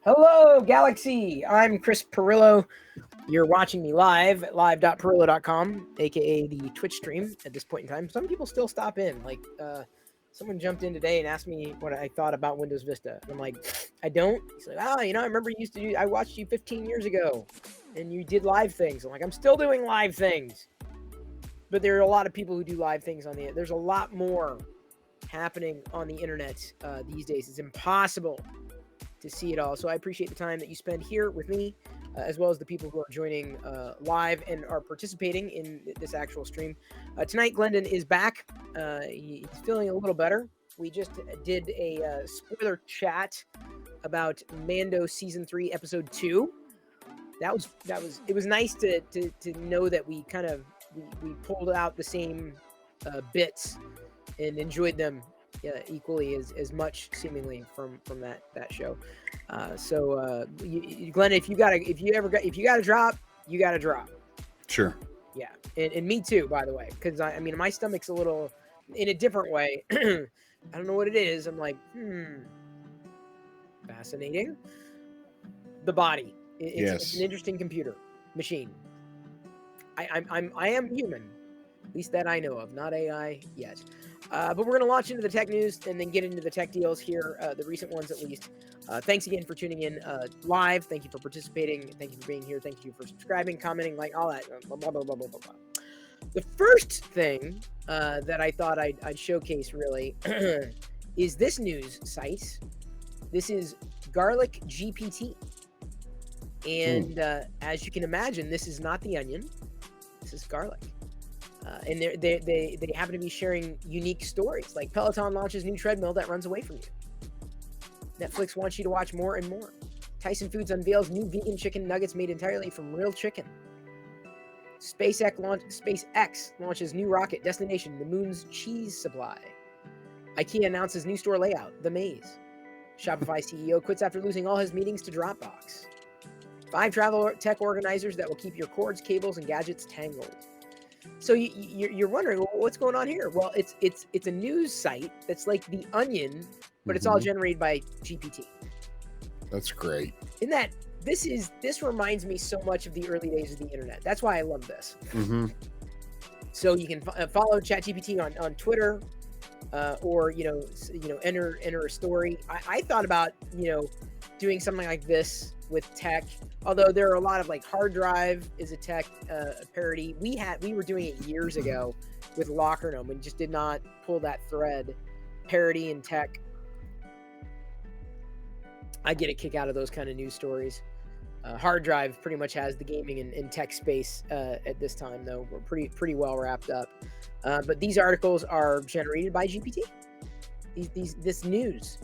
Hello, Galaxy. I'm Chris Pirillo. You're watching me live at live.pirillo.com, aka the Twitch stream at this point in time. Some people still stop in. Someone jumped in today and asked me what I thought about Windows Vista. And I'm like, I don't. He's like, I remember you used to do, I watched you 15 years ago and you did live things. I'm like, I'm still doing live things. But there are a lot of people who do live things on the, there's a lot more happening on the internet these days. It's impossible to see it all. So I appreciate the time that you spend here with me, as well as the people who are joining live and are participating in this actual stream. Tonight, Glendon is back. He's feeling a little better. We just did a spoiler chat about Mando Season 3, Episode 2. It was nice to know that we kind of, we pulled out the same bits and enjoyed them equally as much seemingly from that show. Glenn, if you gotta drop, you gotta drop. Sure. Yeah, and me too, by the way, because I mean my stomach's a little in a different way. I don't know what it is. I'm like, fascinating. The body. It's an interesting computer machine. I am human, at least that I know of, not AI yet. But we're going to launch into the tech news and then get into the tech deals here, the recent ones at least. Thanks again for tuning in live. Thank you for participating. Thank you for being here. Thank you for subscribing, commenting, like all that. Blah, blah, blah, blah, blah, blah. The first thing that I thought I'd showcase really is this news site. This is Garlic GPT. And as you can imagine, this is not the Onion. This is Garlic. And they happen to be sharing unique stories, like Peloton launches new treadmill that runs away from you. Netflix wants you to watch more and more. Tyson Foods unveils new vegan chicken nuggets made entirely from real chicken. SpaceX launches new rocket destination, the moon's cheese supply. IKEA announces new store layout, the maze. Shopify CEO quits after losing all his meetings to Dropbox. 5 travel tech organizers that will keep your cords, cables, and gadgets tangled. So you're wondering, well, what's going on here? Well, it's a news site that's like the Onion, but it's all generated by GPT. That's great. In that this reminds me so much of the early days of the internet. That's why I love this. So you can follow ChatGPT on Twitter, or enter a story. I thought about doing something like this with tech, although there are a lot of like hard drive is a tech parody. We were doing it years ago with Locker Gnome and just did not pull that thread. Parody and tech. I get a kick out of those kind of news stories. Hard drive pretty much has the gaming and tech space at this time, though. We're pretty well wrapped up. But these articles are generated by GPT. This news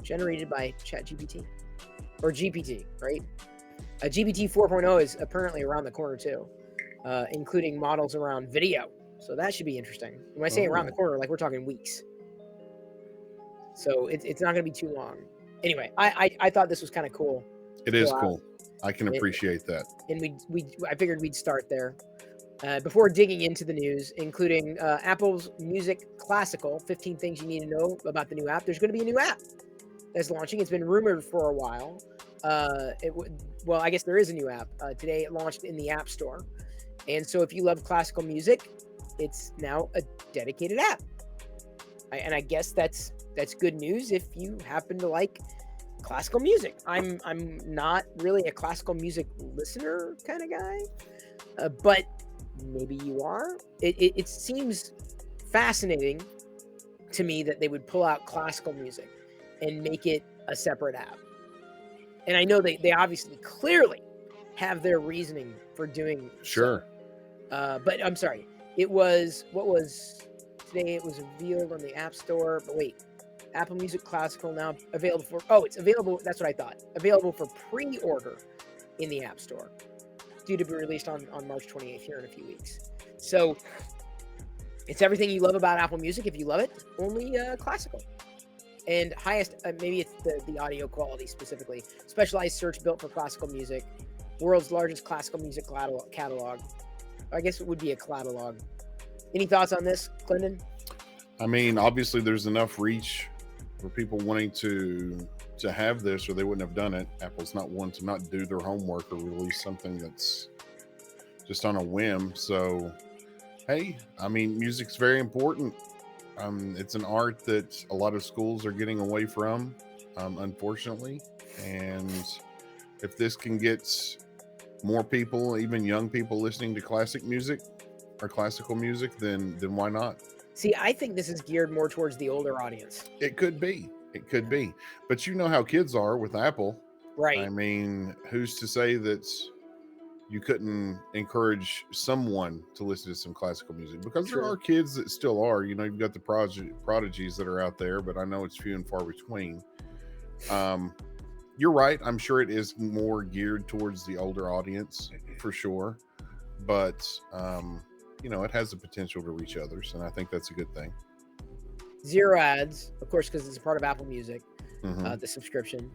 generated by ChatGPT. Or GPT, right? GPT 4.0 is apparently around the corner too, including models around video. So that should be interesting. When I say around the corner, like we're talking weeks. So it's not going to be too long. Anyway, I thought this was kind of cool. It is cool. I can appreciate that. And I figured we'd start there. Before digging into the news, including Apple's Music Classical, 15 things you need to know about the new app. There's going to be a new app that's launching. It's been rumored for a while. Well, I guess there is a new app. Today it launched in the App Store. And so if you love classical music, it's now a dedicated app. And I guess that's good news if you happen to like classical music. I'm not really a classical music listener kind of guy, but maybe you are. It seems fascinating to me that they would pull out classical music and make it a separate app. And I know they obviously clearly have their reasoning for doing sure. So. But I'm sorry. It was today it was revealed on the App Store. But wait, Apple Music Classical now available for it's available, that's what I thought. Available for pre-order in the App Store. Due to be released on March 28th here in a few weeks. So it's everything you love about Apple Music if you love it, only classical. And highest, maybe it's the audio quality specifically. Specialized search built for classical music. World's largest classical music catalog. I guess it would be a catalog. Any thoughts on this, Clinton? I mean, obviously there's enough reach for people wanting to have this, or they wouldn't have done it. Apple's not one to not do their homework or release something that's just on a whim. So, hey, I mean, music's very important. It's an art that a lot of schools are getting away from, unfortunately. And if this can get more people, even young people, listening to classic music or classical music, then why not? See, I think this is geared more towards the older audience. It could be. It could be. But you know how kids are with Apple. Right. I mean, who's to say that you couldn't encourage someone to listen to some classical music? Because True. there are kids that still are. You know, you've got the prodigies that are out there, but I know it's few and far between. You're right. I'm sure it is more geared towards the older audience for sure. But, you know, it has the potential to reach others. And I think that's a good thing. 0 ads, of course, because it's a part of Apple Music, Mhm. the subscription.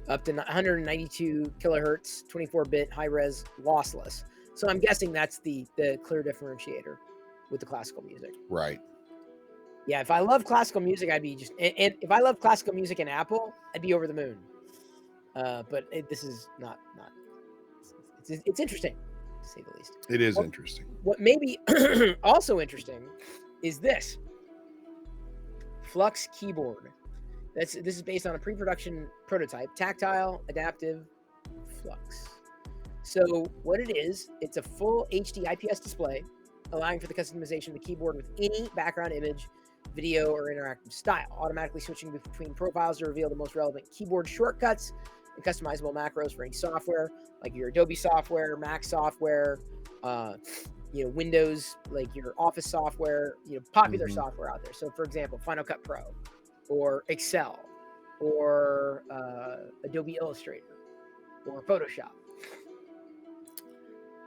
Up to 192 kilohertz, 24-bit, high-res, lossless. So I'm guessing that's the clear differentiator with the classical music. Right. Yeah, if I love classical music, I'd be just... And if I love classical music in Apple, I'd be over the moon. But this is not... It's interesting, to say the least. It is interesting. What may be also interesting is this. Flux keyboard. This is based on a pre-production prototype, tactile, adaptive, Flux. So what it is, it's a full HD IPS display, allowing for the customization of the keyboard with any background image, video, or interactive style, automatically switching between profiles to reveal the most relevant keyboard shortcuts and customizable macros for any software, like your Adobe software, Mac software, you know, Windows, like your Office software, you know, popular software out there. So, for example, Final Cut Pro, or Excel, or Adobe Illustrator, or Photoshop.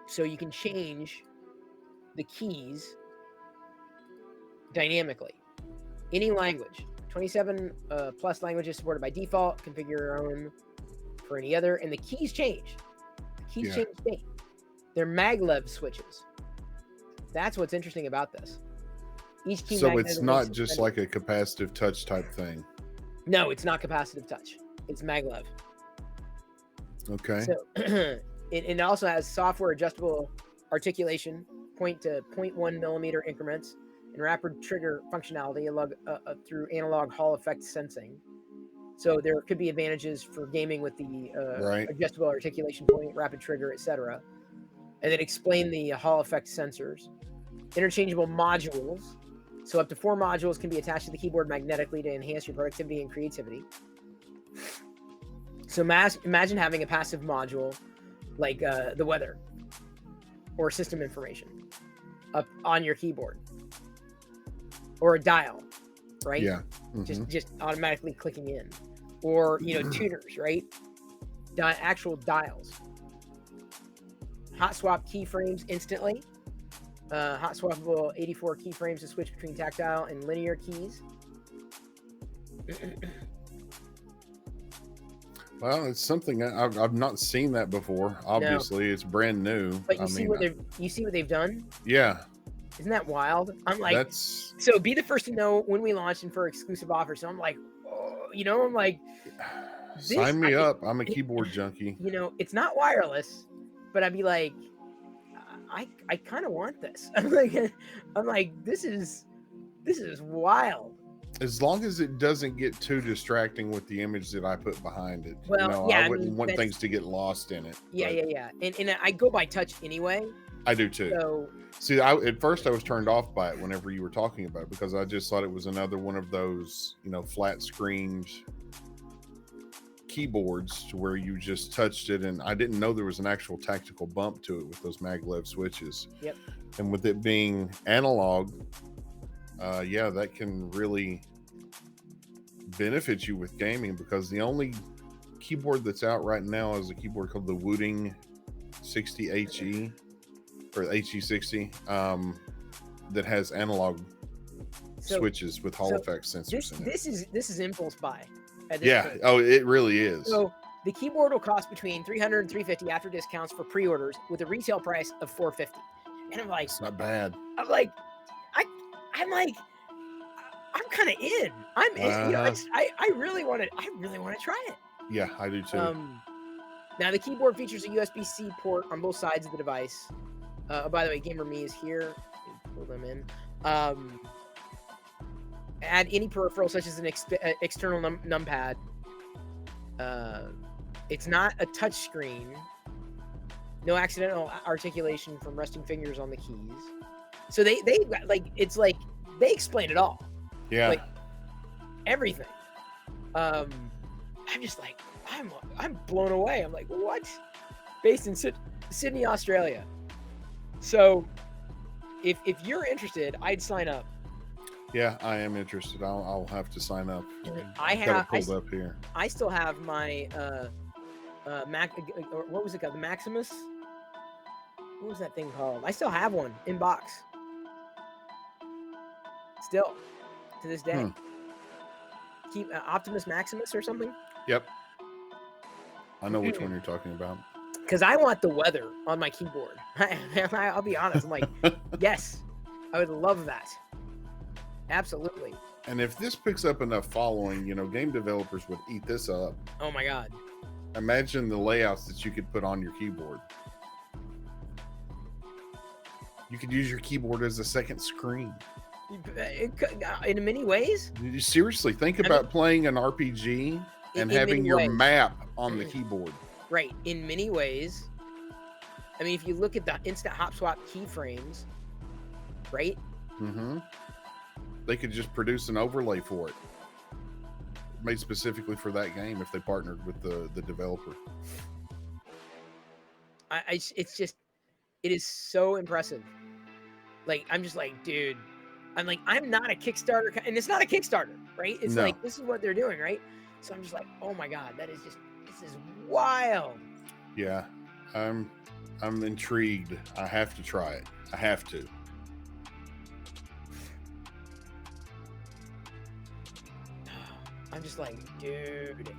So you can change the keys dynamically. Any language. 27 plus languages supported by default. Configure your own for any other. And the keys change. The keys change state. They're maglev switches. That's what's interesting about this. Each key. So it's not just like a capacitive touch type thing. No, it's not capacitive touch. It's maglev. Okay. So it also has software adjustable articulation, 0.0 to 0.1 millimeter increments, and rapid trigger functionality through analog Hall effect sensing. So there could be advantages for gaming with the adjustable articulation point, rapid trigger, etc. And then explain the Hall effect sensors. Interchangeable modules. So up to 4 modules can be attached to the keyboard magnetically to enhance your productivity and creativity. So imagine having a passive module like the weather or system information up on your keyboard, or a dial, right? Yeah. Just automatically clicking in, or you know, tuners, right? Actual dials. Hot swap keyframes instantly. Hot swappable 84 keyframes to switch between tactile and linear keys. Well, it's something I've not seen that before. Obviously, it's brand new. But you see what they've done? Yeah. Isn't that wild? I'm like, so be the first to know when we launch and for exclusive offers. So I'm like, oh, you know, I'm like, sign me up. I'm a keyboard junkie. You know, it's not wireless, but I'd be like, I kind of want this. I'm like, this is wild. As long as it doesn't get too distracting with the image that I put behind it. Well, you know, yeah, I wouldn't want things to get lost in it. Yeah. And I go by touch anyway. I do too. So see, at first I was turned off by it whenever you were talking about it, because I just thought it was another one of those, you know, flat screened keyboards to where you just touched it, and I didn't know there was an actual tactical bump to it with those maglev switches. Yep. And with it being analog, yeah, that can really benefit you with gaming, because the only keyboard that's out right now is a keyboard called the Wooting 60HE or HE60 that has analog switches with Hall effect sensors in it. This is impulse buy. Point. Oh, it really is. So the keyboard will cost between $300 and $350 after discounts for pre-orders, with a retail price of $450. And I'm like, it's not bad. I'm like, I'm kind of in. I'm in. You know, Uh-huh. I really want to. I really want to try it. Yeah, I do too. Now the keyboard features a USB-C port on both sides of the device. By the way, Gamer Me is here. Pull them in. Add any peripheral such as an external numpad. It's not a touch screen. No accidental articulation from resting fingers on the keys. So they like, it's like they explain it all. Yeah. Like everything. I'm just like, I'm blown away. I'm like, what? Based in Sydney, Australia. So if you're interested, I'd sign up. Yeah, I am interested. I'll have to sign up. I Got have it pulled up here. I still have my what was it called? The Maximus? What was that thing called? I still have one in box. Still, to this day. Keep Optimus Maximus or something. Yep. I know which one you're talking about. Because I want the weather on my keyboard. I'll be honest. I'm like, yes, I would love that. Absolutely. And if this picks up enough following, you know, game developers would eat this up. Oh my God. Imagine the layouts that you could put on your keyboard. You could use your keyboard as a second screen. In many ways. You seriously think about playing an RPG and having your map on the keyboard. Right. In many ways. I mean, if you look at the instant hop swap keyframes, right? Mm-hmm. They could just produce an overlay for it, made specifically for that game if they partnered with the developer. It's just, it is so impressive. Like, I'm just like, dude, I'm not a Kickstarter, and it's not a Kickstarter, right? It's like, this is what they're doing, right? So I'm just like, oh my God, this is wild. Yeah, I'm intrigued. I have to try it. I have to. I'm just like, dude.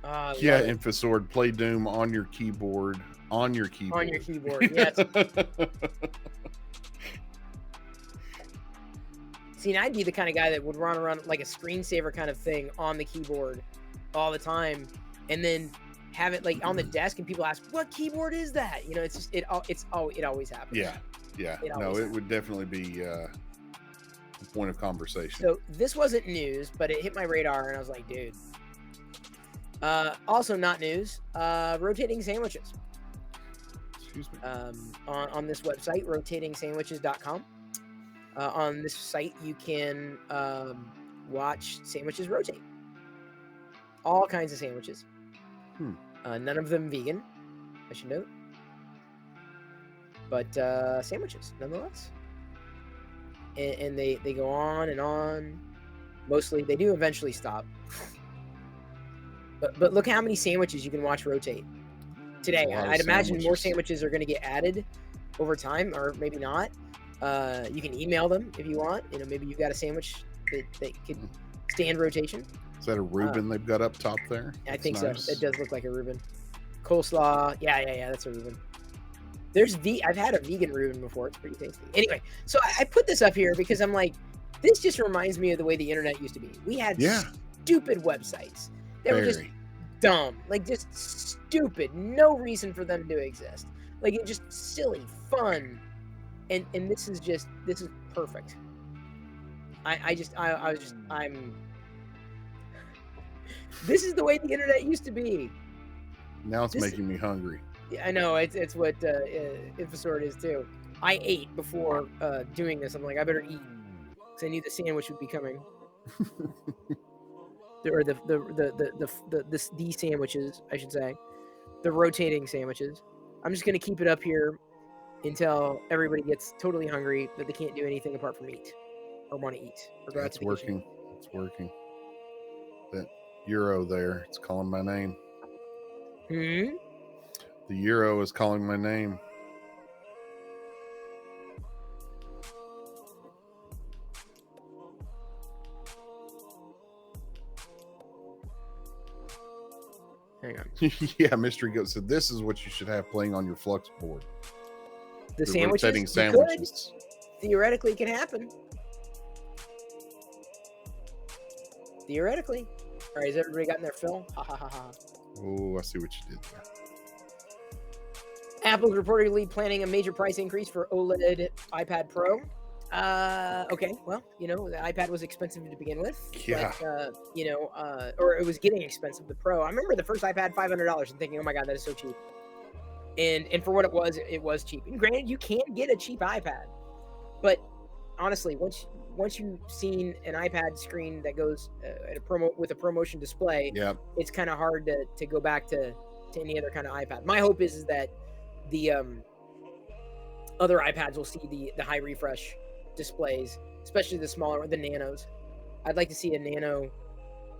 Yeah, Infosword, play Doom on your keyboard. On your keyboard. On your keyboard, yes. See, and I'd be the kind of guy that would run around like a screensaver kind of thing on the keyboard all the time, and then have it like on the desk, and people ask, "What keyboard is that?" You know, it's just it always happens. Yeah. It would definitely be a point of conversation. So this wasn't news, but it hit my radar, and I was like, dude. Also not news. Rotating sandwiches. Excuse me. On this website, rotatingsandwiches.com. On this site, you can watch sandwiches rotate. All kinds of sandwiches. None of them vegan, I should note. But sandwiches, nonetheless. And they go on and on. Mostly, they do eventually stop. But look how many sandwiches you can watch rotate today. I'd imagine more sandwiches are going to get added over time, or maybe not. You can email them if you want. You know, maybe you've got a sandwich that could stand rotation. Is that a Reuben they've got up top there? I think so. It does look like a Reuben. Coleslaw. Yeah. That's a Reuben. I've had a vegan Reuben before. It's pretty tasty. Anyway, so I put this up here because I'm like, this just reminds me of the way the internet used to be. We had stupid websites. They were just dumb, like just stupid. No reason for them to exist. Like it's just silly, fun, and this is perfect. This is the way the internet used to be. Now it's making me hungry. Yeah, I know it's what Infosword is too. I ate before doing this. I'm like, I better eat because I knew the sandwich would be coming. Or the sandwiches, I should say, the rotating sandwiches. I'm just gonna keep it up here until everybody gets totally hungry that they can't do anything apart from eat or want to eat. Or go out to the kitchen. It's working. That Euro there, it's calling my name. The Euro is calling my name. Hang on. Yeah, Mystery Goat said this is what you should have playing on your flux board. The sandwiches? Rotating sandwiches. theoretically it can happen. Theoretically. All right, has everybody gotten their fill? Ha ha ha ha. Oh, I see what you did there. Apple's reportedly planning a major price increase for OLED iPad Pro. Okay, well, the iPad was expensive to begin with. Yeah. But, or it was getting expensive, the Pro. I remember the first iPad, $500, and thinking, oh my God, that is so cheap. And for what it was cheap. And granted, you can get a cheap iPad. But honestly, once you've seen an iPad screen that goes with a ProMotion display, Yep. it's kind of hard to go back to any other kind of iPad. My hope is that the other iPads will see the high refresh displays, especially the smaller, the nanos. I'd like to see a nano.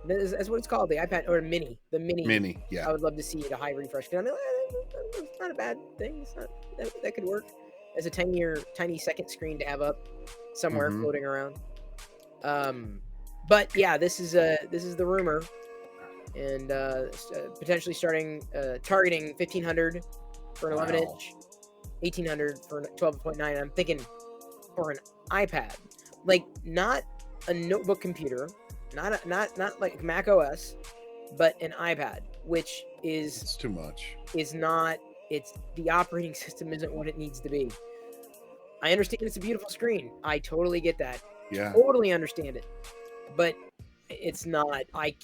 That's what it's called, the iPad, or mini. The mini. Mini, yeah. I would love to see the high refresh. I mean, it's not a bad thing. It's not that could work as a tiny second screen to have up somewhere floating around. But yeah, this is the rumor, and potentially targeting 1,500 for an 11-inch, 1,800 for 12.9. I'm thinking for an iPad, like not a notebook computer, not like Mac OS, but an iPad, which is it's too much. It's the operating system isn't what it needs to be. I understand it's a beautiful screen. I totally get that. Yeah. Totally understand it. But it's not. I'm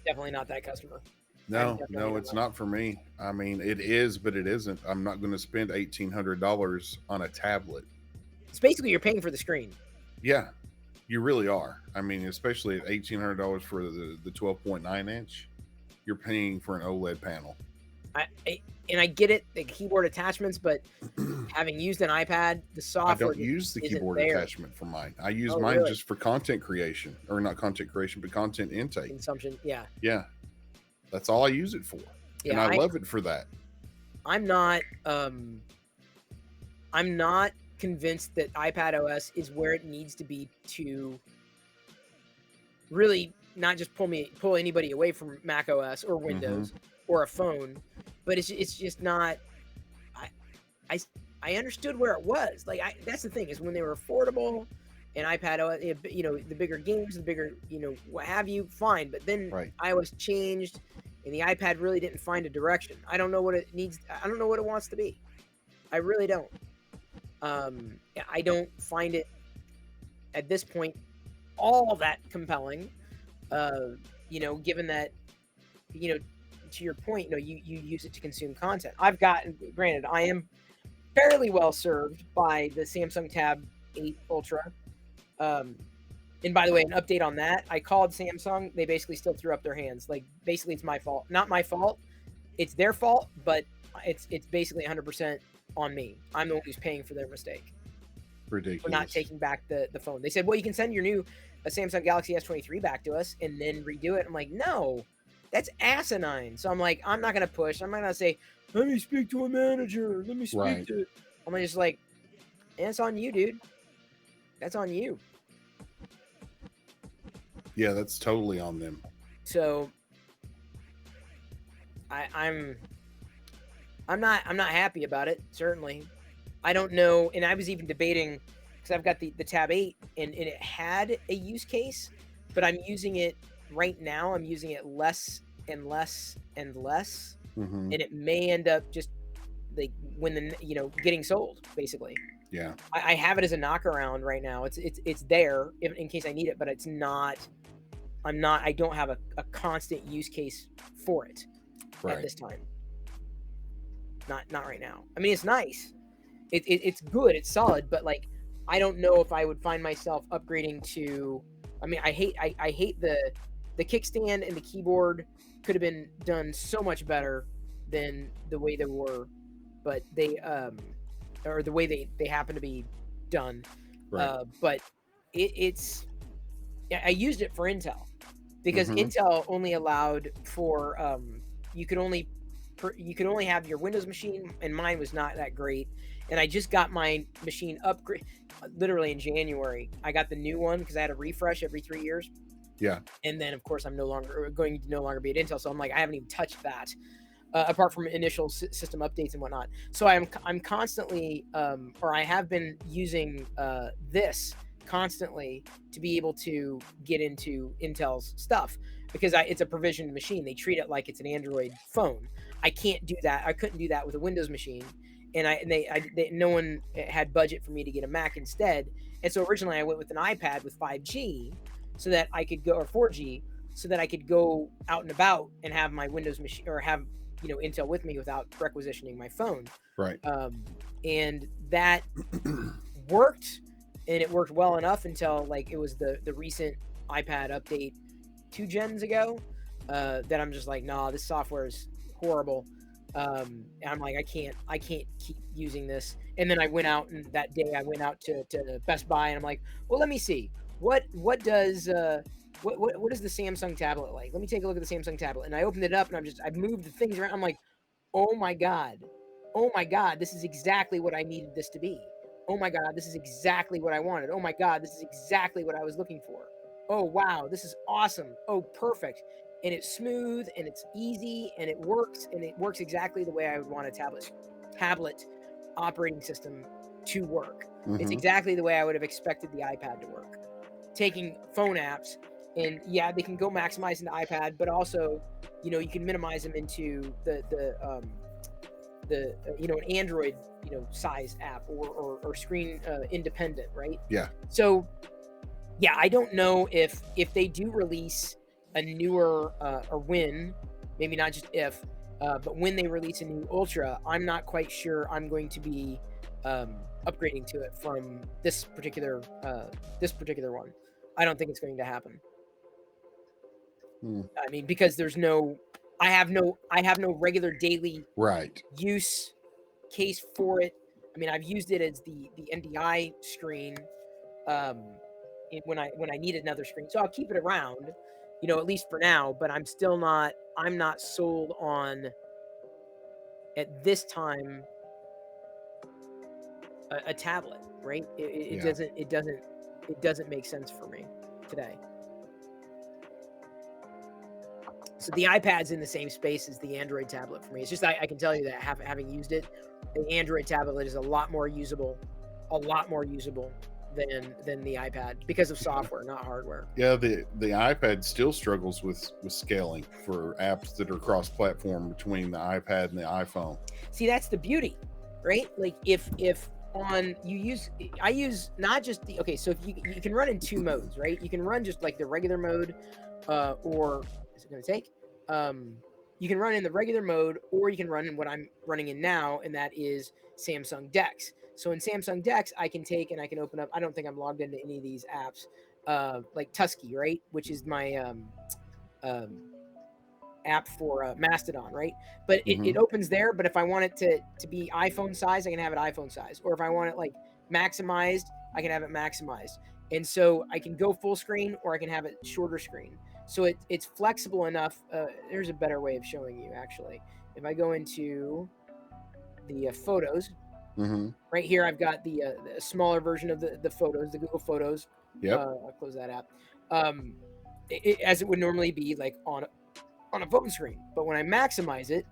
definitely not that customer. No, it's not for me. I mean, it is, but it isn't. I'm not going to spend $1,800 on a tablet. It's basically you're paying for the screen. Yeah, you really are. I mean, especially at $1,800 for the 12.9 inch, you're paying for an OLED panel. I get it, the keyboard attachments, but having used an iPad, the software. I don't use the keyboard attachment for mine. I use mine really? just for content creation, or not content creation, but content intake. Consumption, yeah. Yeah, that's all I use it for, and I love it for that. I'm not convinced that iPad OS is where it needs to be to really not just pull anybody away from Mac OS or Windows or a phone, but it's just not. I understood where it was. Like that's the thing, is when they were affordable and iPad OS, the bigger games, the bigger, what have you, fine. But then iOS changed and the iPad really didn't find a direction. I don't know what it needs. I don't know what it wants to be. I really don't. I don't find it at this point all that compelling. Given that, to your point, you use it to consume content. Granted, I am fairly well served by the Samsung Tab 8 Ultra. And by the way, an update on that, I called Samsung. They basically still threw up their hands. Like, basically it's my fault. Not my fault. It's their fault, but it's basically 100% on me. I'm the one who's paying for their mistake. Ridiculous. For not taking back the phone. They said, well, you can send your new Samsung Galaxy S23 back to us and then redo it. I'm like, no, that's asinine. So I'm like, I'm not going to push. I'm not going to say, let me speak to a manager. Let me speak to it. I'm just like, it's on you, dude. That's on you. Yeah, that's totally on them. So I'm not happy about it, certainly. I don't know, and I was even debating, because I've got the Tab 8 and it had a use case, but I'm using it right now. I'm using it less and less and less, and it may end up just like getting sold, basically. Yeah, I have it as a knockaround right now. It's there in case I need it, but it's not. I don't have a constant use case for it at this time. Not right now. I mean, it's nice. It's good. It's solid, but like, I don't know if I would find myself upgrading to. I mean, I hate the kickstand and the keyboard could have been done so much better than the way they were, but or the way they happen to be done. Right. But it's. I used it for Intel because Intel only allowed for you could only have your Windows machine, and mine was not that great. And I just got my machine upgrade literally in January. I got the new one because I had a refresh every 3 years. Yeah. And then of course I'm going to no longer be at Intel, so I'm like, I haven't even touched that. apart from initial system updates and whatnot. So I'm constantly, or I have been using this constantly to be able to get into Intel's stuff, because it's a provisioned machine. They treat it like it's an Android phone. I can't do that. I couldn't do that with a Windows machine, and no one had budget for me to get a Mac instead. And so originally I went with an iPad with 5G, so that I could go, or 4G, so that I could go out and about and have my Windows machine, or have Intel with me without requisitioning my phone. Right. And that worked, and it worked well enough until like it was the recent iPad update 2 gens ago, that I'm just like, nah, this software is horrible. And I'm like, I can't keep using this. And then I went out, and that day I went out to Best Buy, and I'm like, well, let me see what does what is the Samsung tablet like? Let me take a look at the Samsung tablet. And I opened it up, and I've moved the things around. I'm like, oh my god, this is exactly what I needed this to be. Oh my god, this is exactly what I wanted. Oh my god, this is exactly what I was looking for. Oh wow, this is awesome. Oh, perfect. And it's smooth, and it's easy, and it works exactly the way I would want a tablet operating system to work. It's exactly the way I would have expected the iPad to work. Taking phone apps, and yeah, they can go maximize into iPad, but also, you can minimize them into the an Android size app, or screen independent, right? Yeah. So yeah, I don't know if they do release a newer, or when, maybe not just if, but when they release a new Ultra, I'm not quite sure I'm going to be upgrading to it from this particular one. I don't think it's going to happen. I mean, because I have no regular daily right use case for it. I mean, I've used it as the NDI screen, when I needed another screen, so I'll keep it around, at least for now. But I'm not sold on, at this time, a tablet, right? It doesn't make sense for me today. So the iPad's in the same space as the Android tablet for me. It's just I can tell you that having used it, the Android tablet is a lot more usable than the iPad, because of software, not hardware. Yeah, the iPad still struggles with scaling for apps that are cross-platform between the iPad and the iPhone. See, that's the beauty, right? Like if I use not just the, okay, so if you can run in 2 modes, right? You can run just like the regular mode, or is it going to take? You can run in the regular mode, or you can run in what I'm running in now, and that is Samsung DeX. So in Samsung DeX, I can take and I can open up, I don't think I'm logged into any of these apps, like Tusky, right? Which is my app for Mastodon, right? But it opens there, but if I want it to be iPhone size, I can have it iPhone size. Or if I want it like maximized, I can have it maximized. And so I can go full screen, or I can have it shorter screen. So it's flexible enough. There's a better way of showing you, actually. If I go into the photos, right here, I've got the smaller version of the photos, the Google Photos. Yep. I'll close that app. As it would normally be like on a phone screen. But when I maximize it,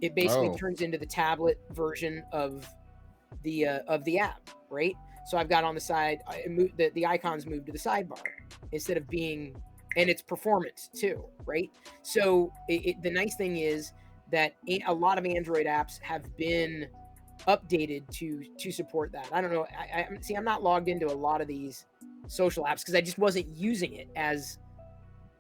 it basically turns into the tablet version of the app, right? So I've got on the side, the icons move to the sidebar instead of being, and it's performance too, right? So the nice thing is that a lot of Android apps have been updated to support that. I don't know. I'm not logged into a lot of these social apps because I just wasn't using it as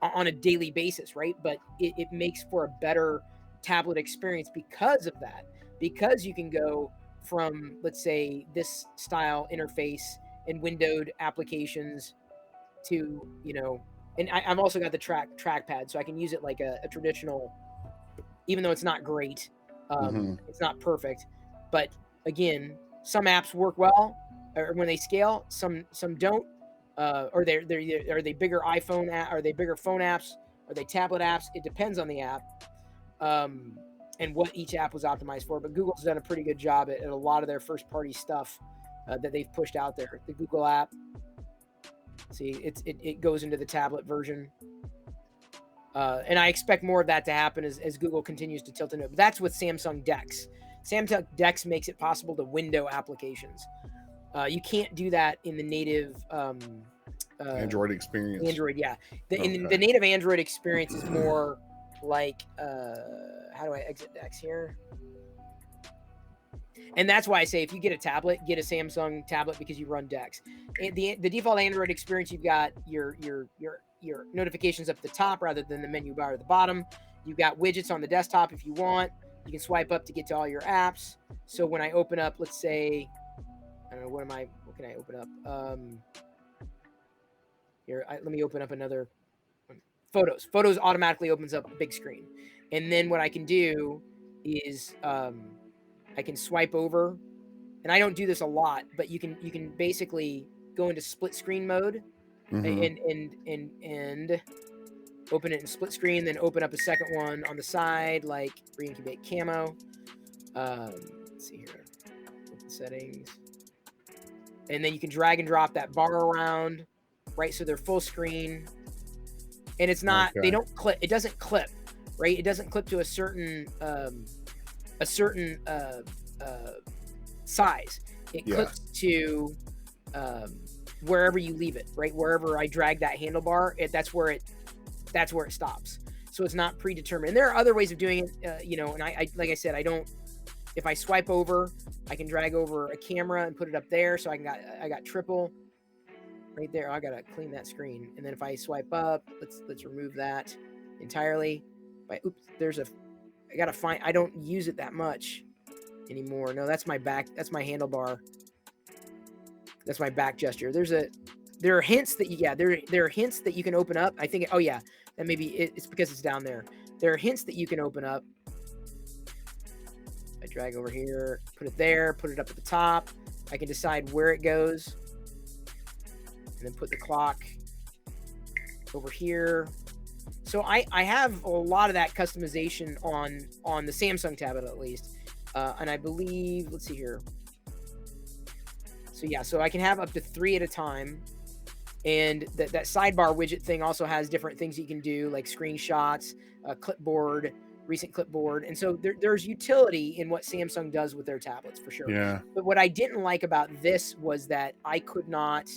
on a daily basis, right? But it makes for a better tablet experience because of that, because you can go from, let's say, this style interface and windowed applications to, and I've also got the trackpad, so I can use it like a traditional, even though it's not great, it's not perfect, but again, some apps work well or when they scale, some don't. Or are they bigger iPhone app? Are they bigger phone apps? Are they tablet apps? It depends on the app, and what each app was optimized for. But Google's done a pretty good job at a lot of their first-party stuff that they've pushed out there. The Google app, see, it goes into the tablet version. And I expect more of that to happen as Google continues to tilt into it. But that's with Samsung DeX. Samsung DeX makes it possible to window applications. You can't do that in the native Android experience. Android, yeah. Okay. The native Android experience is more like, how do I exit DeX here? And that's why I say if you get a tablet, get a Samsung tablet because you run DeX. The default Android experience, you've got your notifications up at the top rather than the menu bar at the bottom. You've got widgets on the desktop if you want. You can swipe up to get to all your apps. So when I open up, let's say, I don't know, what can I open up? Here, let me open up another Photos. Photos automatically opens up a big screen. And then what I can do is I can swipe over, and I don't do this a lot, but you can basically go into split screen mode and open it in split screen, then open up a second one on the side, like re-incubate camo. Let's see here, open settings, and then you can drag and drop that bar around, right? So they're full screen, and it's not they don't clip. It doesn't clip, right? It doesn't clip to a certain size. It clips to wherever you leave it, right? Wherever I drag that handlebar, that's where it stops. So it's not predetermined. And there are other ways of doing it, and I like I said, I don't, if I swipe over, I can drag over a camera and put it up there. So I got triple right there. I got to clean that screen. And then if I swipe up, let's remove that entirely. I got to find, I don't use it that much anymore. No, that's my back. That's my handlebar. That's my back gesture. There are hints that there are hints that you can open up. I think, that maybe it's because it's down there. There are hints that you can open up. I drag over here, put it there, put it up at the top. I can decide where it goes, and then put the clock over here. So I have a lot of that customization on the Samsung tablet at least. And I believe, let's see here. So I can have up to 3 at a time. And that sidebar widget thing also has different things you can do, like screenshots, clipboard, recent clipboard. And so there's utility in what Samsung does with their tablets for sure. Yeah. But what I didn't like about this was that I could not,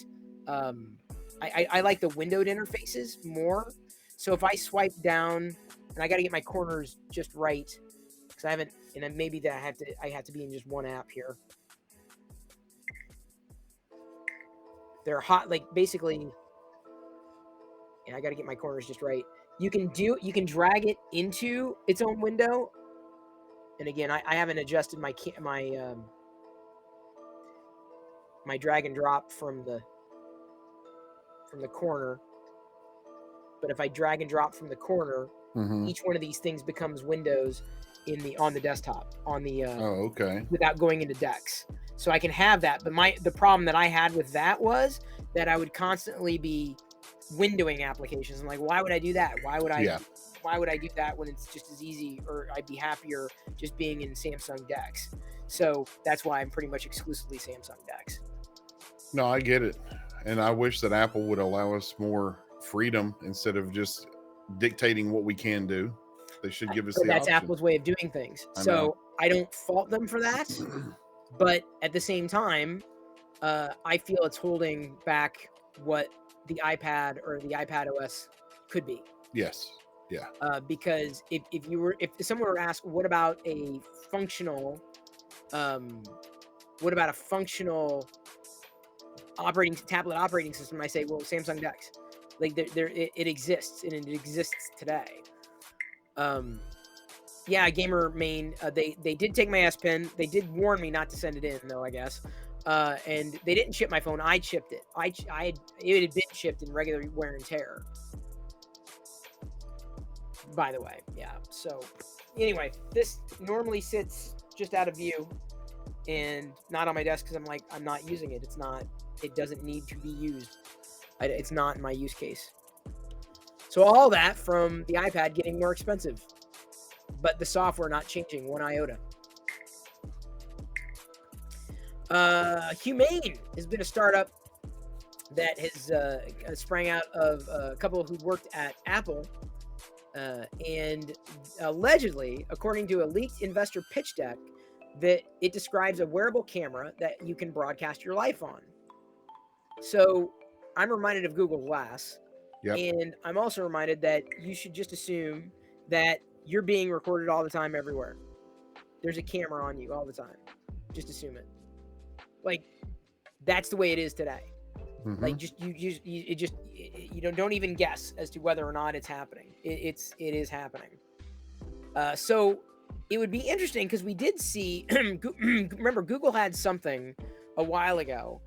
I like the windowed interfaces more. So if I swipe down, and I got to get my corners just right, because I haven't, and then maybe that I have to be in just one app here. They're hot, like basically, I got to get my corners just right. You can drag it into its own window. And again, I haven't adjusted my drag and drop from the corner. But if I drag and drop from the corner, each one of these things becomes windows on the desktop, without going into DeX. So I can have that. But the problem that I had with that was that I would constantly be windowing applications. I'm like, why would I do that? Why would I do that when it's just as easy, or I'd be happier just being in Samsung DeX. So that's why I'm pretty much exclusively Samsung DeX. No, I get it. And I wish that Apple would allow us more freedom instead of just dictating what we can do. They should give us the That's option. Apple's way of doing things. So I don't fault them for that. But at the same time, I feel it's holding back what the iPad or the iPad OS could be. Yes. Yeah. Because if someone were to ask, what about a functional tablet operating system? I say, well, Samsung DeX. Like it exists, and it exists today. Gamer Main. They did take my S Pen. They did warn me not to send it in, though, I guess. And they didn't ship my phone. I shipped it. It had been shipped in regular wear and tear. By the way, yeah. So anyway, this normally sits just out of view and not on my desk because I'm not using it. It doesn't need to be used. It's not in my use case. So all that from the iPad getting more expensive, but the software not changing one iota. Humane has been a startup that has sprang out of a couple who worked at Apple, And allegedly, according to a leaked investor pitch deck, that it describes a wearable camera that you can broadcast your life on. So I'm reminded of Google Glass. Yep. And I'm also reminded that you should just assume that you're being recorded all the time everywhere. There's a camera on you all the time. Just assume it. Like, that's the way it is today. Like, don't even guess as to whether or not it's happening. It is happening. So it would be interesting because we did see. Remember, Google had something a while ago.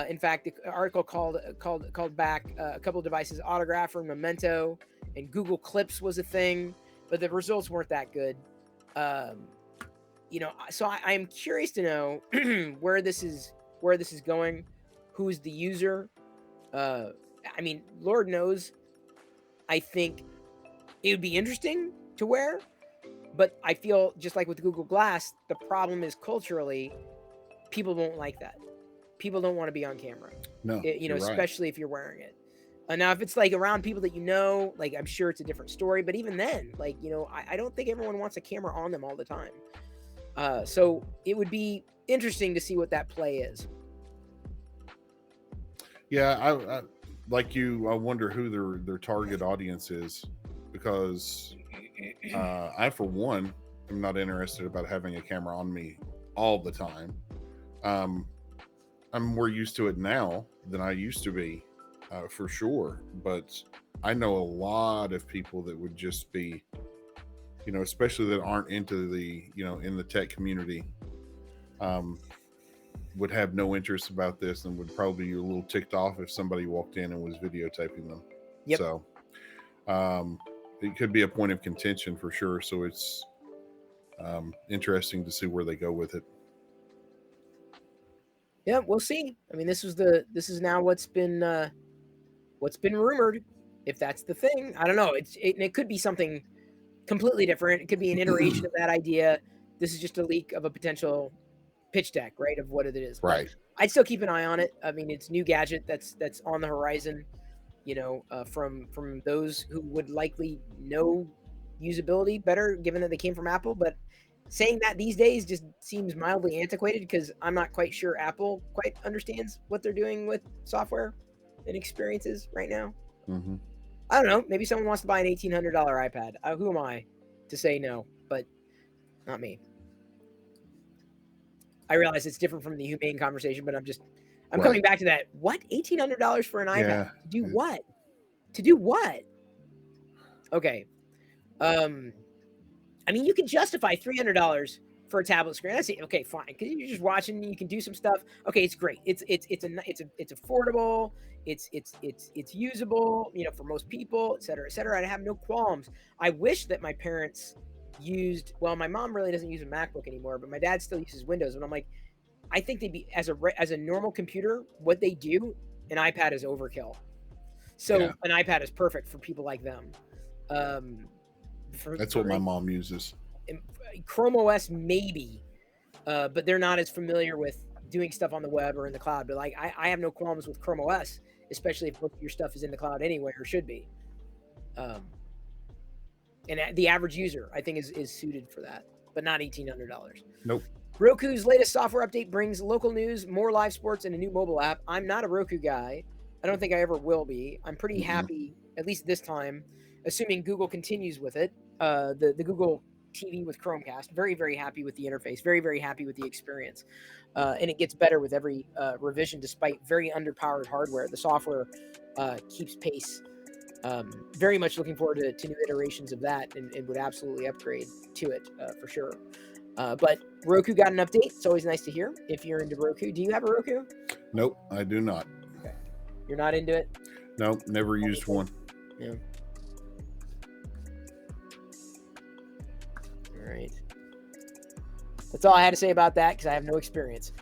In fact, the article called back a couple of devices, Autographer and Memento, and Google Clips was a thing, but the results weren't that good. So I am curious to know where this is going. Who's the user? I mean, Lord knows. I think it would be interesting to wear, but I feel just like with Google Glass, the problem is culturally, people won't like that. People don't want to be on camera. No, especially if you're wearing it. Now, if it's like around people that you know, like I'm sure it's a different story. But even then, like I don't think everyone wants a camera on them all the time. So it would be interesting to see what that play is. Yeah, I like you. I wonder who their target audience is, because I, for one, am not interested about having a camera on me all the time. I'm more used to it now than I used to be, for sure. But I know a lot of people that would just be, especially that aren't into the, in the tech community, would have no interest about this and would probably be a little ticked off if somebody walked in and was videotaping them. Yep. So it could be a point of contention for sure. So it's interesting to see where they go with it. Yeah, we'll see. I mean, this is now what's been rumored. If that's the thing, I don't know. It could be something completely different. It could be an iteration of that idea. This is just a leak of a potential pitch deck, right, of what it is. Right. But I'd still keep an eye on it. I mean, it's a new gadget that's on the horizon. From those who would likely know usability better, given that they came from Apple. But saying that these days just seems mildly antiquated because I'm not quite sure Apple quite understands what they're doing with software and experiences right now. Mm-hmm. I don't know. Maybe someone wants to buy an $1,800 iPad. Who am I to say no? But not me. I realize it's different from the humane conversation, but I'm right. Coming back to that. What? $1,800 for an iPad? Yeah. To do what? To do what? Okay. I mean, you can justify $300 for a tablet screen. I say, okay, fine, because you're just watching. You can do some stuff. Okay, it's great. It's affordable. It's usable. For most people, et cetera, et cetera. I have no qualms. I wish that my parents used. Well, my mom really doesn't use a MacBook anymore, but my dad still uses Windows. And I'm like, I think they'd be as a normal computer. What they do, an iPad is overkill. So yeah. An iPad is perfect for people like them. That's what my mom uses. Chrome OS maybe, but they're not as familiar with doing stuff on the web or in the cloud. But like, I have no qualms with Chrome OS, especially if most of your stuff is in the cloud anyway or should be. And the average user, I think, is suited for that, but not $1,800. Nope. Roku's latest software update brings local news, more live sports, and a new mobile app. I'm not a Roku guy. I don't think I ever will be. I'm pretty happy, at least this time, assuming Google continues with it. The Google TV with Chromecast, very, very happy with the interface, very, very happy with the experience. And it gets better with every revision, despite very underpowered hardware. The software keeps pace. Very much looking forward to new iterations of that and would absolutely upgrade to it for sure. But Roku got an update. It's always nice to hear if you're into Roku. Do you have a Roku? Nope, I do not. Okay. You're not into it? Nope, never used one. Yeah. All right. That's all I had to say about that because I have no experience.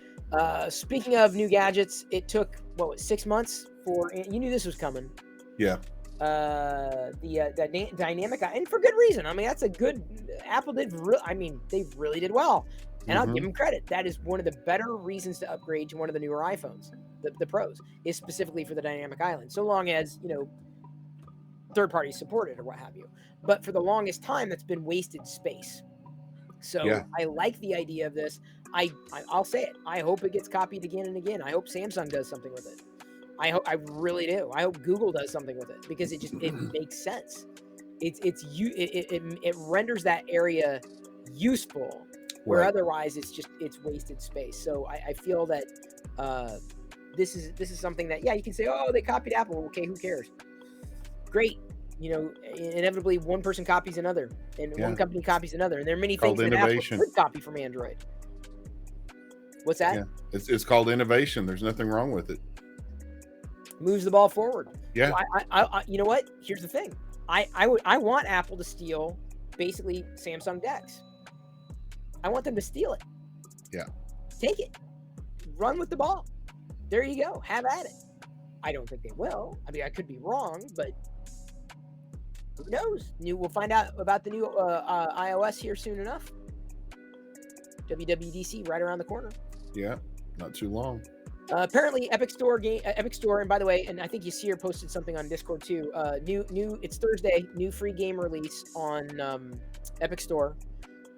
Speaking of new gadgets, it took 6 months for you knew this was coming. Yeah. The dynamic, and for good reason. I mean, that's a good. Apple did. They really did well, and I'll give them credit. That is one of the better reasons to upgrade to one of the newer iPhones, the Pros, is specifically for the dynamic island. So long as third party supported or what have you. But for the longest time, that's been wasted space. So Yeah. I like the idea of this. I'll say it. I hope it gets copied again and again. I hope Samsung does something with it. I really do. I hope Google does something with it because it makes sense. It renders that area useful where Right. otherwise it's wasted space. So I feel that this is something that, yeah, you can say, oh, they copied Apple. Okay, who cares? Great. Inevitably one person copies another and one company copies another. And there are many things that Apple could copy from Android. What's that? Yeah, it's called innovation. There's nothing wrong with it. Moves the ball forward. Yeah. So I you know what? Here's the thing. I want Apple to steal basically Samsung DeX. I want them to steal it. Yeah. Take it. Run with the ball. There you go. Have at it. I don't think they will. I mean, I could be wrong, but who knows? We'll find out about the new iOS here soon enough. WWDC right around the corner. Yeah, not too long. Apparently, Epic Store, and by the way, and I think you see her posted something on Discord too. It's Thursday. New free game release on Epic Store,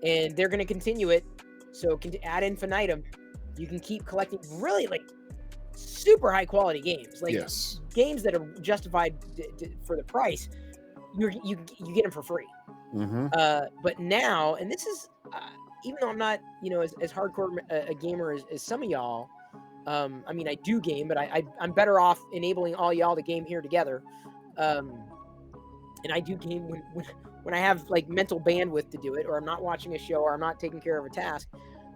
and they're going to continue it. So ad infinitum, you can keep collecting really like super high quality games, like games that are justified for the price. You get them for free. Mm-hmm. But now, and this is even though I'm not as hardcore a gamer as some of y'all. I mean, I do game, but I'm better off enabling all y'all to game here together. And I do game when I have like mental bandwidth to do it, or I'm not watching a show, or I'm not taking care of a task.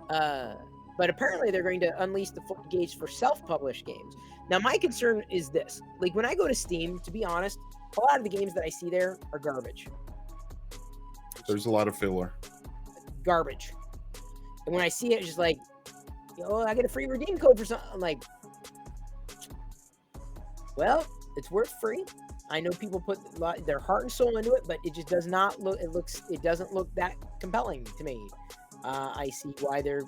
But apparently they're going to unleash the floodgates for self-published games. Now, my concern is this. Like, when I go to Steam, to be honest, a lot of the games that I see there are garbage. There's a lot of filler. Garbage. And when I see it, it's just like, I get a free redeem code for something. I'm like, well, it's worth free. I know people put their heart and soul into it, but it just does not look. It doesn't look that compelling to me. I see why they're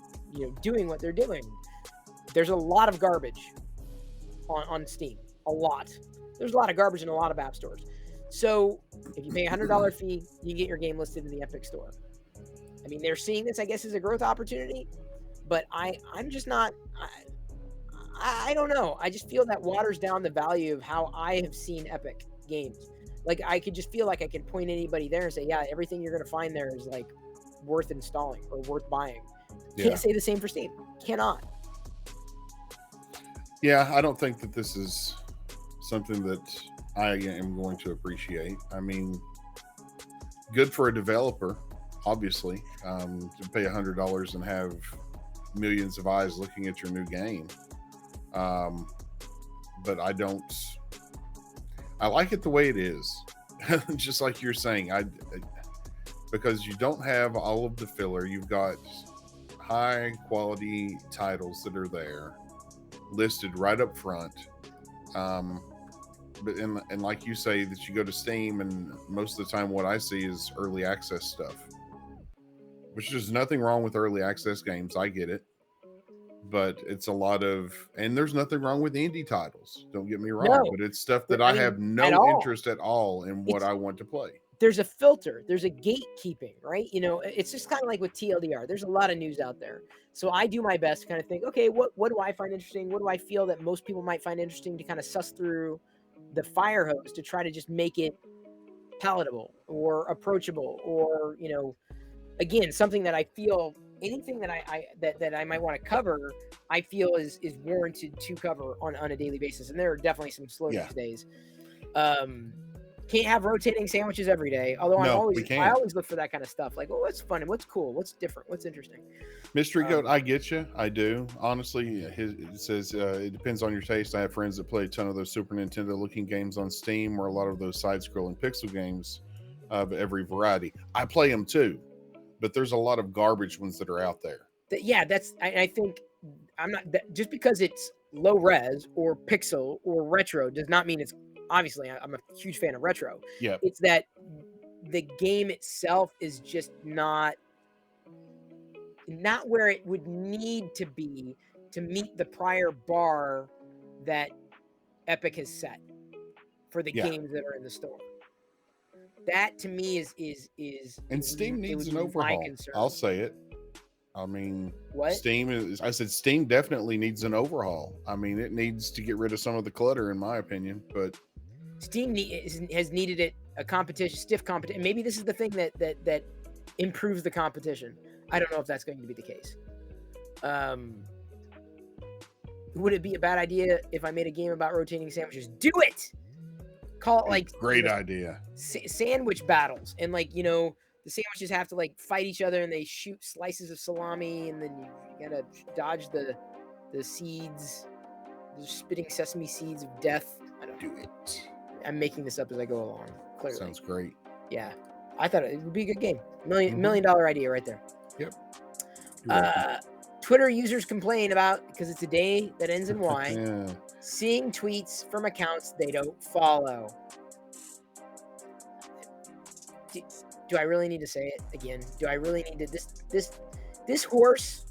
doing what they're doing. There's a lot of garbage on Steam. A lot. There's a lot of garbage in a lot of app stores. So if you pay a $100 fee, you get your game listed in the Epic Store. I mean, they're seeing this, I guess, as a growth opportunity. But I'm just not. I don't know. I just feel that waters down the value of how I have seen Epic games. Like, I could just feel like I could point anybody there and say, yeah, everything you're going to find there is like worth installing or worth buying. Can't say the same for Steam. Cannot. Yeah, I don't think that this is something that I am going to appreciate. I mean, good for a developer, obviously, to pay $100 and have millions of eyes looking at your new game. But I like it the way it is. Just like you're saying, because you don't have all of the filler. You've got high quality titles that are there listed right up front. But and like you say, that you go to Steam, and most of the time what I see is early access stuff, which is nothing wrong with early access games. I get it. But it's a lot of, and there's nothing wrong with indie titles. Don't get me wrong, but it's stuff that I have no interest at all in what I want to play. There's a filter. There's a gatekeeping, right? It's just kind of like with TLDR. There's a lot of news out there. So I do my best to kind of think, okay, what do I find interesting? What do I feel that most people might find interesting, to kind of suss through the fire hose to try to just make it palatable or approachable, or, again, something that I feel, anything that I might want to cover, I feel is warranted to cover on a daily basis. And there are definitely some slow news days. Can't have rotating sandwiches every day. Although I always look for that kind of stuff. Like, what's fun and what's cool, what's different, what's interesting. Mystery Goat, I get you. I do. Honestly, it says it depends on your taste. I have friends that play a ton of those Super Nintendo looking games on Steam, or a lot of those side-scrolling pixel games of every variety. I play them too, but there's a lot of garbage ones that are out there. I think I'm not, just because it's low res or pixel or retro does not mean it's, obviously I'm a huge fan of retro. Yeah. It's that the game itself is just not where it would need to be to meet the prior bar that Epic has set for the games that are in the store. That to me is And Steam it needs would an be my overhaul. concern. I'll say it. I mean, What? I said Steam definitely needs an overhaul. I mean, it needs to get rid of some of the clutter, in my opinion. But Steam has needed it stiff competition. Maybe this is the thing that improves the competition. I don't know if that's going to be the case. Would it be a bad idea if I made a game about rotating sandwiches? Do it. Call it like great idea. Sandwich battles, and like the sandwiches have to like fight each other, and they shoot slices of salami, and then you gotta dodge the seeds, the spitting sesame seeds of death. I don't do it. I'm making this up as I go along. Clearly, sounds great. Yeah, I thought it would be a good game. $1 million idea right there. Yep. Twitter users complain about, because it's a day that ends in Y, yeah. seeing tweets from accounts they don't follow. Do I really need to say it again? Do I really need to? This horse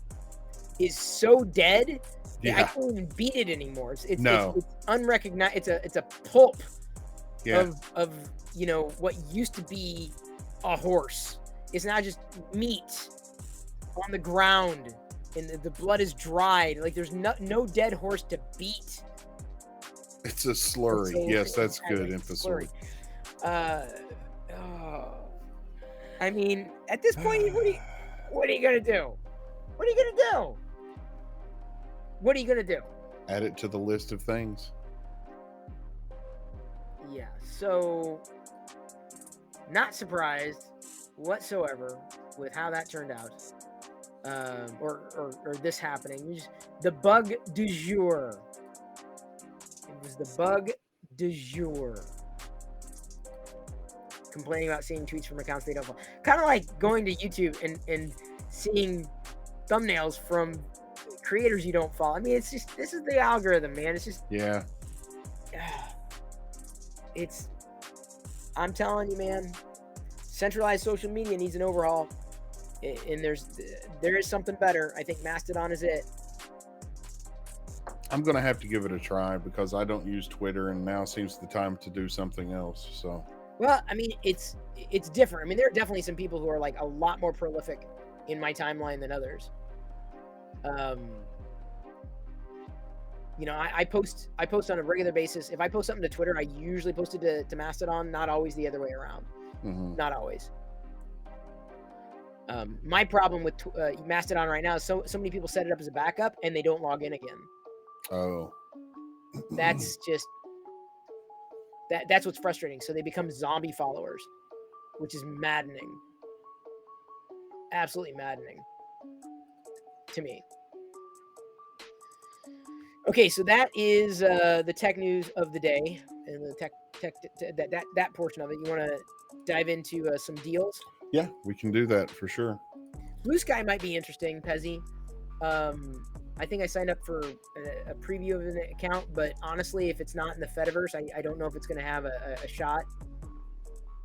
is so dead that I can't even beat it anymore. It's unrecognized. It's a pulp of what used to be a horse. It's now just meat on the ground, and the blood is dried. Like there's no dead horse to beat. It's a slurry. Yes, that's good emphasis. I mean, at this point, what are you gonna do? What are you gonna do? What are you gonna do? Add it to the list of things. Yeah. So, not surprised whatsoever with how that turned out, or this happening. The bug du jour. It was the bug du jour. Complaining about seeing tweets from accounts they don't follow. Kind of like going to YouTube and seeing thumbnails from creators you don't follow. I mean, it's just, this is the algorithm, man. It's just, I'm telling you, man, centralized social media needs an overhaul, and there is something better. I think Mastodon is it. I'm gonna have to give it a try because I don't use Twitter, and now seems the time to do something else. So. Well, I mean, it's different. I mean, there are definitely some people who are like a lot more prolific in my timeline than others. I post on a regular basis. If I post something to Twitter, I usually post it to Mastodon, not always the other way around. Mm-hmm. Not always. My problem with Mastodon right now is so many people set it up as a backup and they don't log in again. Oh. That's just... That's what's frustrating. So they become zombie followers, which is maddening. Absolutely maddening to me. Okay, so that is the tech news of the day, and the tech that portion of it. You want to dive into some deals? Yeah, we can do that for sure. Blue Sky might be interesting, Pezzy. I think I signed up for a preview of an account, but honestly, if it's not in the Fediverse, I don't know if it's going to have a shot.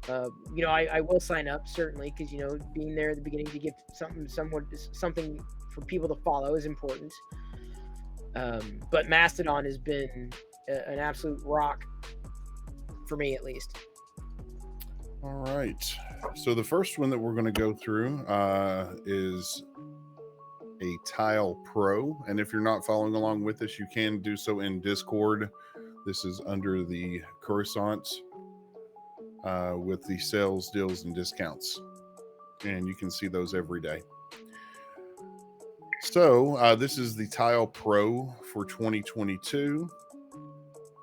I will sign up, certainly, because, being there at the beginning to give something for people to follow is important. But Mastodon has been an absolute rock for me, at least. All right. So the first one that we're going to go through is a Tile Pro, and if you're not following along with us, you can do so in Discord. This is under the Coruscant with the sales, deals, and discounts, and you can see those every day. So this is the Tile Pro for 2022.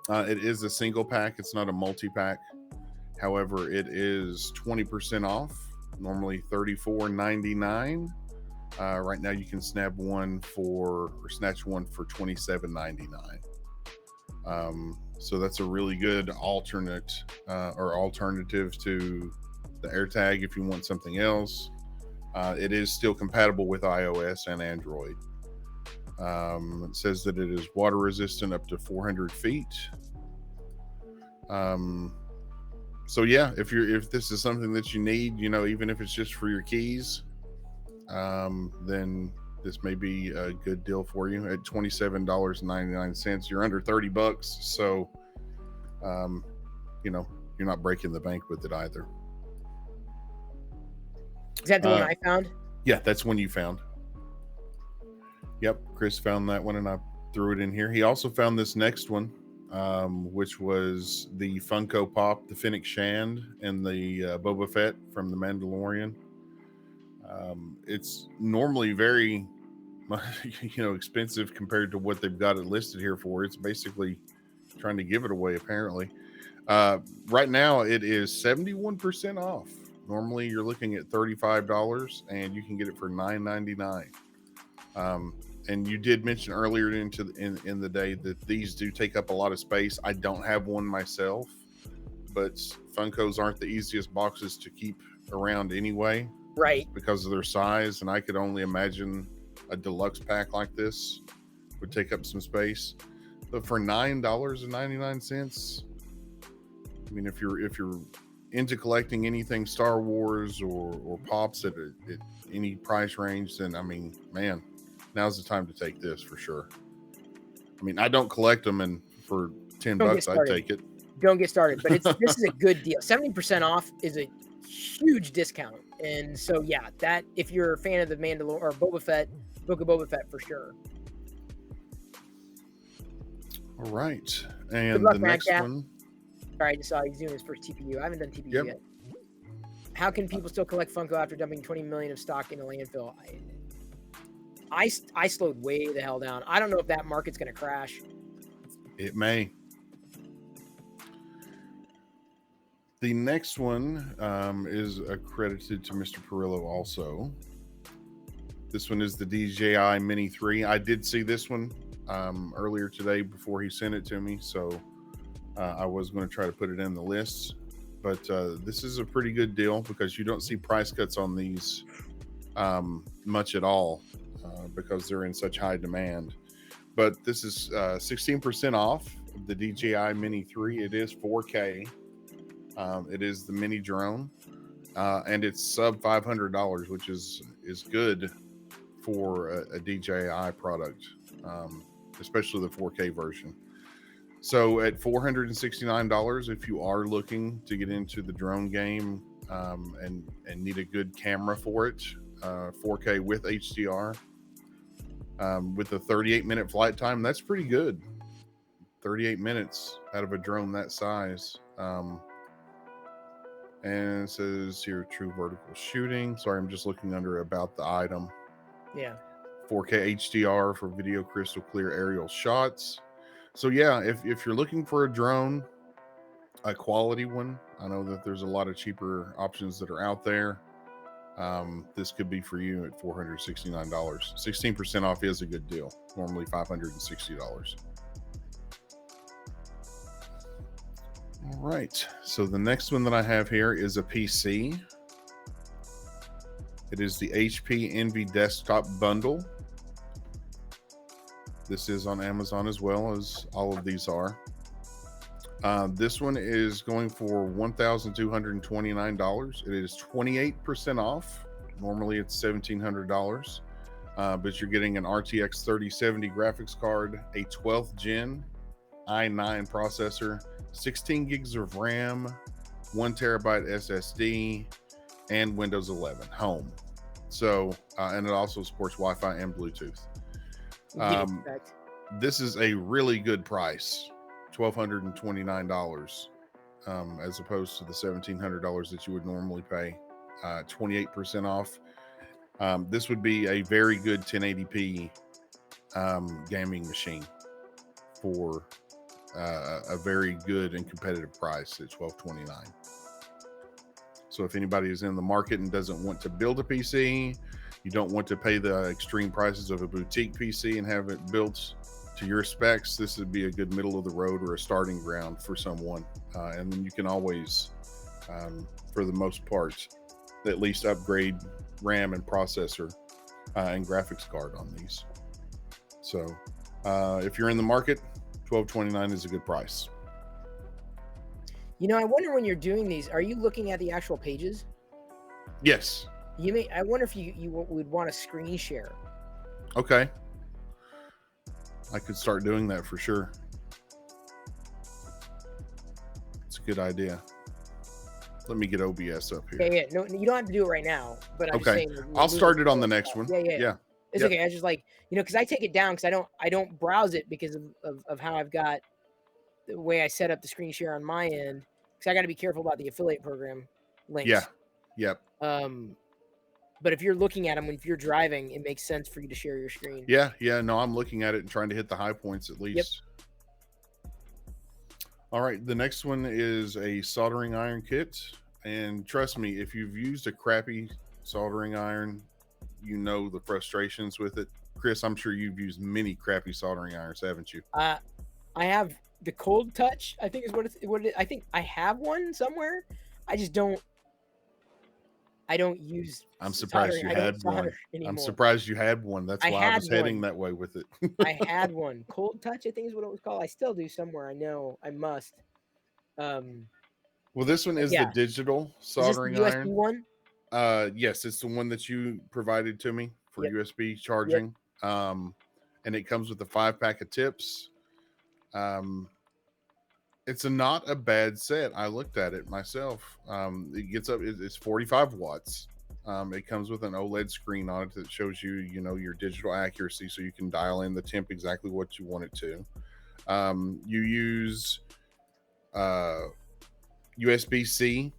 It is a single pack. It's not a multi-pack. However, it is 20% off, normally $34.99. Right now you can snatch one for $27.99. So that's a really good alternative to the AirTag if you want something else. It is still compatible with iOS and Android. It says that it is water resistant up to 400 feet. So yeah, if this is something that you need, even if it's just for your keys, then this may be a good deal for you at $27.99. You're under $30, so you're not breaking the bank with it either. Is that the one I found? Yeah, that's one you found. Yep, Chris found that one, and I threw it in here. He also found this next one, which was the Funko Pop, the Fennec Shand, and the Boba Fett from The Mandalorian. It's normally very, expensive compared to what they've got it listed here for. It's basically trying to give it away, apparently. Right now, it is 71% off. Normally, you're looking at $35, and you can get it for $9.99. And you did mention earlier in the day that these do take up a lot of space. I don't have one myself, but Funkos aren't the easiest boxes to keep around anyway, right? Because of their size. And I could only imagine a deluxe pack like this would take up some space. But for $9.99, I mean, if you're into collecting anything Star Wars or Pops at any price range, then I mean, man, now's the time to take this for sure. I mean, I don't collect them, and for $10, I'd take it. Don't get started, but this is a good deal. 70% off is a huge discount, and so yeah, that if you're a fan of the Mandalorian or Boba Fett, Book of Boba Fett for sure. All right, and the next one. Sorry, I just saw he's doing his first TPU. I haven't done TPU yet. How can people still collect Funko after dumping 20 million of stock in a landfill? I slowed way the hell down. I don't know if that market's going to crash. It may. The next one is accredited to Mr. Pirillo also. This one is the DJI Mini 3. I did see this one earlier today before he sent it to me, so I was going to try to put it in the list. But this is a pretty good deal because you don't see price cuts on these much at all because they're in such high demand. But this is 16% off the DJI Mini 3. It is 4K. It is the mini drone, and it's sub $500, which is good for a DJI product, especially the 4K version. So at $469, if you are looking to get into the drone game and need a good camera for it, 4K with HDR, with a 38-minute flight time, that's pretty good. 38 minutes out of a drone that size. And it says here, true vertical shooting. Sorry, I'm just looking under about the item. Yeah. 4K HDR for video crystal clear aerial shots. So yeah, if you're looking for a drone, a quality one, I know that there's a lot of cheaper options that are out there. This could be for you at $469. 16% off is a good deal. Normally $560. All right, so the next one that I have here is a PC. It is the HP Envy Desktop Bundle. This is on Amazon as well as all of these are. This one is going for $1,229. It is 28% off. Normally it's $1,700, but you're getting an RTX 3070 graphics card, a 12th gen i9 processor, 16 gigs of RAM, 1 terabyte SSD, and Windows 11 Home. So, and it also supports Wi-Fi and Bluetooth. This is a really good price, $1,229, as opposed to the $1,700 that you would normally pay. 28% off. This would be a very good 1080p gaming machine for a very good and competitive price at $1,229. So if anybody is in the market and doesn't want to build a PC, you don't want to pay the extreme prices of a boutique PC and have it built to your specs, this would be a good middle of the road or a starting ground for someone. And then you can always, for the most part, at least upgrade RAM and processor and graphics card on these. So if you're in the market, $1,229 is a good price. You know, I wonder when you're doing these, are you looking at the actual pages? Yes. You may. I wonder if you would want to screen share. Okay. I could start doing that for sure. It's a good idea. Let me get OBS up Yeah, here. yeah. No, you don't have to do it right now. But I'm just Okay, saying. Like, I'll remove start it on all the that next stuff. one. Yeah, yeah. Yeah. It's Yep. okay. I just like because I take it down because I don't browse it because of how I've got the way I set up the screen share on my end because I got to be careful about the affiliate program links. Yeah. Yep. But if you're looking at them, if you're driving, it makes sense for you to share your screen. Yeah. Yeah. No, I'm looking at it and trying to hit the high points at least. All right. The next one is a soldering iron kit. And trust me, if you've used a crappy soldering iron, you know the frustrations with it. Chris, I'm sure you've used many crappy soldering irons, haven't you? I have the cold touch. I think is what I think I have one somewhere. I just don't. I don't use. I'm surprised soldering. you I don't had solder one. anymore. I'm surprised you had one. That's I why I had was heading one. that way with it. I had one. Cold touch, I think is what it was called. I still do somewhere. I know. I must. Well, this one is yeah. the digital Is this the soldering USB iron. one? Yes, it's the one that you provided to me for Yep. USB charging. And it comes with a 5-pack of tips. It's not a bad set. I looked at it myself. It gets up. It's 45 watts. It comes with an OLED screen on it that shows you, your digital accuracy, so you can dial in the temp exactly what you want it to. You use USB-C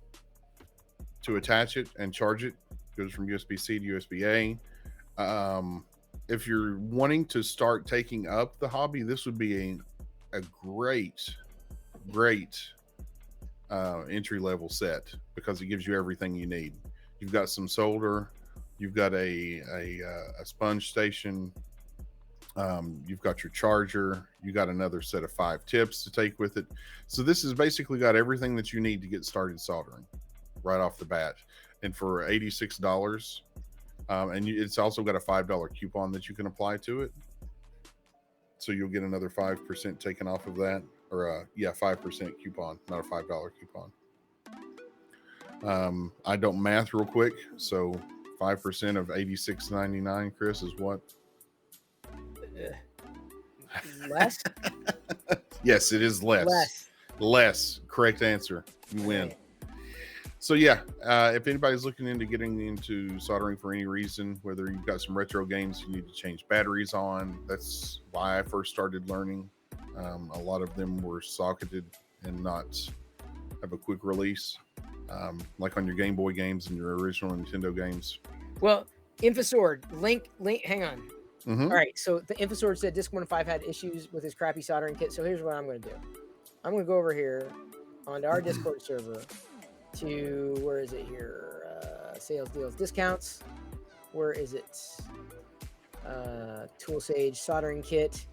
to attach it and charge it. It goes from USB-C to USB-A. If you're wanting to start taking up the hobby, this would be a great entry-level set because it gives you everything you need. You've got some solder, you've got a sponge station, you've got your charger, you got another set of 5 tips to take with it. So this has basically got everything that you need to get started soldering right off the bat. And for $86, and it's also got a $5 coupon that you can apply to it. So you'll get another 5% taken off of that, or 5% coupon, not a $5 coupon. I don't math real quick, so 5% of $86.99, Chris, is what? Less? Yes, it is less. Less. Correct answer. You win. Right. So if anybody's looking into getting into soldering for any reason, whether you've got some retro games you need to change batteries on, that's why I first started learning. A lot of them were socketed and not have a quick release, like on your Game Boy games and your original Nintendo games. Well, Infosword, link, hang on. Mm-hmm. All right, so the Infosword said Disc 105 had issues with his crappy soldering kit. So here's what I'm going to do. I'm going to go over here onto our Discord server to, where is it here? Sales, deals, discounts. Where is it? Tool Sage soldering kit,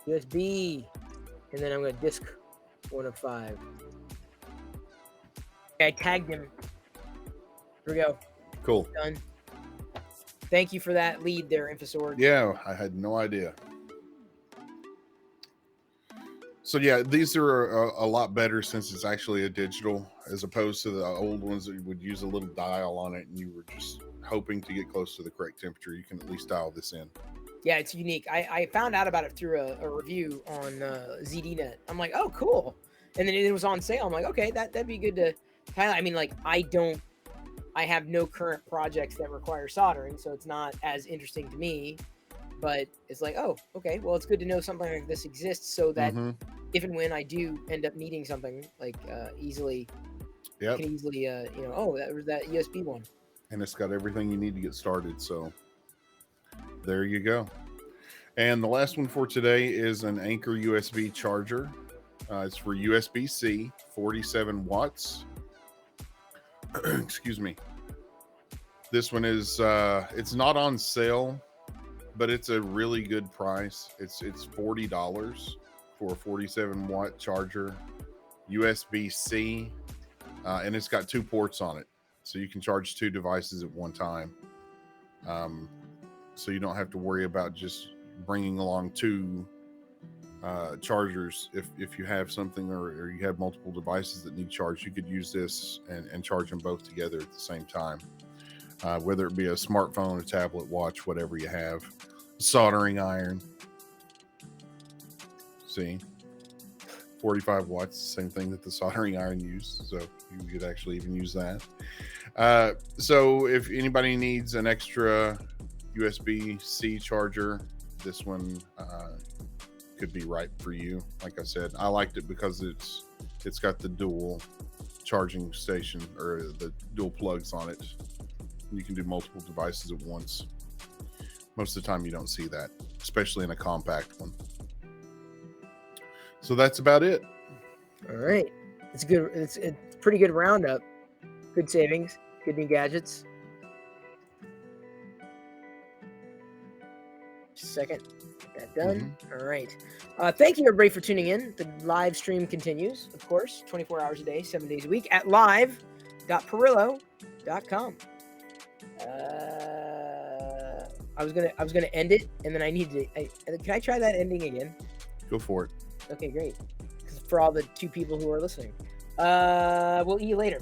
USB, and then I'm going to Disc 105. Okay, I tagged him. Here we go. Cool. Done. Thank you for that lead there, Infosword. Yeah, I had no idea. So these are a lot better since it's actually a digital, as opposed to the old ones that you would use a little dial on it and you were just hoping to get close to the correct temperature. You can at least dial this in. Yeah, it's unique. I found out about it through a review on ZDNet. I'm like, oh, cool. And then it was on sale. I'm like, okay, that'd be good to kind of, I mean, like, I have no current projects that require soldering, so it's not as interesting to me. But it's like, oh, okay, well, it's good to know something like this exists so that if and when I do end up needing something, like easily, I can easily, oh, that was that USB one. And it's got everything you need to get started. So there you go. And the last one for today is an Anchor USB charger. It's for USB-C, 47 watts. Excuse me. This one is, it's not on sale, but it's a really good price. It's $40 for a 47 watt charger, USB-C, and it's got 2 ports on it, so you can charge 2 devices at one time. So you don't have to worry about just bringing along 2 chargers. If you have something or you have multiple devices that need charge, you could use this and charge them both together at the same time. Whether it be a smartphone, a tablet, watch, whatever you have. Soldering iron. See? 45 watts, same thing that the soldering iron used. So you could actually even use that. So if anybody needs an extra USB-C charger, this one could be right for you. Like I said, I liked it because it's got the dual charging station, or the dual plugs on it. You can do multiple devices at once. Most of the time you don't see that, especially in a compact one. So that's about it. All right. It's good. It's a pretty good roundup. Good savings. Good new gadgets. Just a second. Get that done. All right. Thank you, everybody, for tuning in. The live stream continues, of course, 24 hours a day, 7 days a week at live.pirillo.com. I was gonna end it, and then I need to. Can I try that ending again? Go for it. Okay, great. For all the 2 people who are listening, we'll eat you later.